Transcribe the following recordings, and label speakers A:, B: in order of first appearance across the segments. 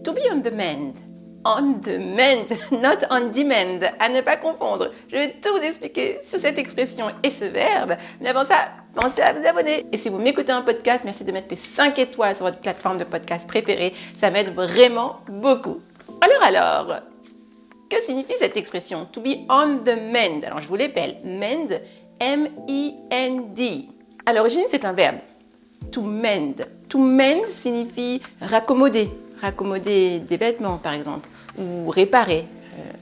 A: to be on demand. On demand, not on demand, à ne pas confondre. Je vais tout vous expliquer sur cette expression et ce verbe. Mais avant ça, pensez à vous abonner. Et si vous m'écoutez un podcast, merci de mettre les 5 étoiles sur votre plateforme de podcast préférée. Ça m'aide vraiment beaucoup. Alors, que signifie cette expression? To be on the mend. Alors, je vous l'appelle. Mend, M-I-N-D. À l'origine, c'est un verbe. To mend. To mend signifie raccommoder. Raccommoder des vêtements, par exemple, ou réparer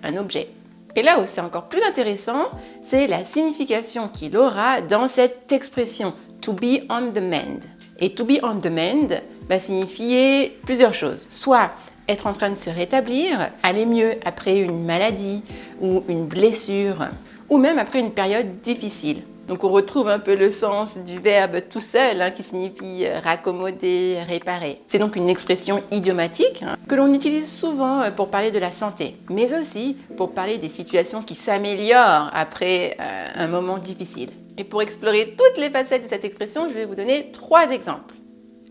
A: un objet. Et là où c'est encore plus intéressant, c'est la signification qu'il aura dans cette expression, to be on the mend. Et to be on the mend va signifier plusieurs choses. Soit être en train de se rétablir, aller mieux après une maladie ou une blessure, ou même après une période difficile. Donc on retrouve un peu le sens du verbe tout seul qui signifie raccommoder, réparer. C'est donc une expression idiomatique que l'on utilise souvent pour parler de la santé, mais aussi pour parler des situations qui s'améliorent après un moment difficile. Et pour explorer toutes les facettes de cette expression, je vais vous donner 3 exemples.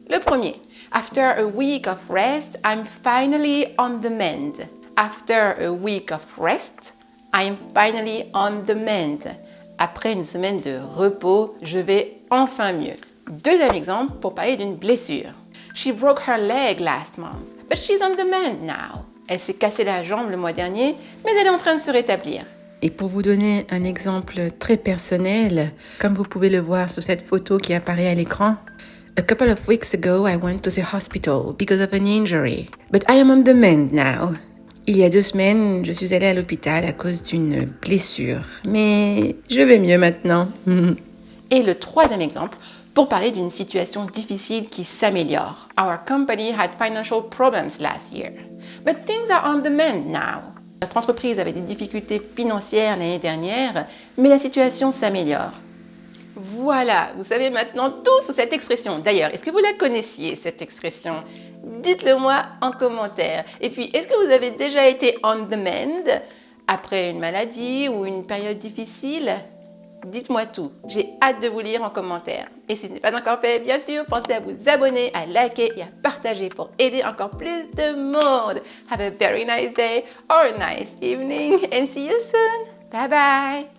A: Le premier, after a week of rest, I'm finally on the mend. After a week of rest, I'm finally on the mend. Après une semaine de repos, je vais enfin mieux. Deuxième exemple pour parler d'une blessure. She broke her leg last month, but she's on the mend now. Elle s'est cassé la jambe le mois dernier, mais elle est en train de se rétablir. Et pour vous donner un exemple très personnel, comme vous pouvez le voir sur cette photo qui apparaît à l'écran, a couple of weeks ago, I went to the hospital because of an injury, but I am on the mend now. Il y a 2 semaines, je suis allée à l'hôpital à cause d'une blessure, mais je vais mieux maintenant. Et le troisième exemple, pour parler d'une situation difficile qui s'améliore. Our company had financial problems last year, but things are on the mend now. Notre entreprise avait des difficultés financières l'année dernière, mais la situation s'améliore. Voilà, vous savez maintenant tout sur cette expression. D'ailleurs, est-ce que vous la connaissiez, cette expression? Dites-le moi en commentaire. Et puis, est-ce que vous avez déjà été on the mend après une maladie ou une période difficile? Dites-moi tout. J'ai hâte de vous lire en commentaire. Et si ce n'est pas encore fait, bien sûr, pensez à vous abonner, à liker et à partager pour aider encore plus de monde. Have a very nice day or a nice evening and see you soon. Bye bye.